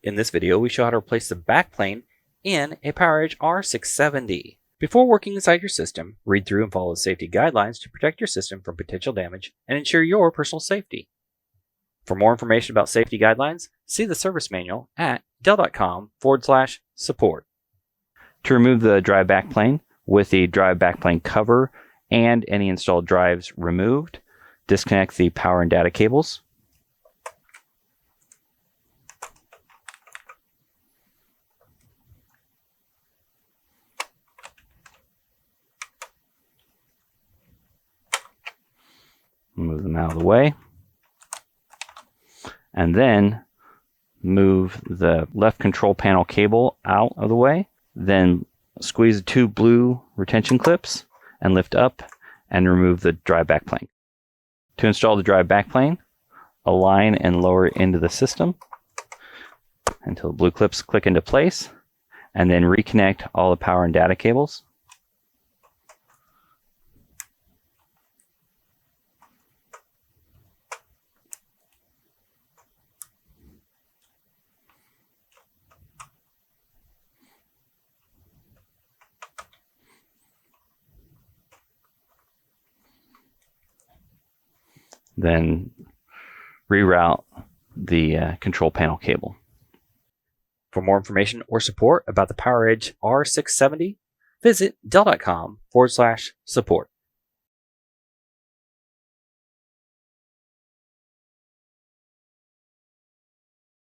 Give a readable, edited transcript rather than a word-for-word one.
In this video, we show how to replace the backplane in a PowerEdge R670. Before working inside your system, read through and follow the safety guidelines to protect your system from potential damage and ensure your personal safety. For more information about safety guidelines, see the service manual at dell.com/support. To remove the drive backplane with the drive backplane cover and any installed drives removed, disconnect the power and data cables. Move them out of the way. And then move the left control panel cable out of the way. Then squeeze the two blue retention clips and lift up and remove the drive backplane. To install the drive backplane, align and lower it into the system until the blue clips click into place, and then reconnect all the power and data cables. Then reroute the control panel cable. For more information or support about the PowerEdge R670, visit dell.com/support.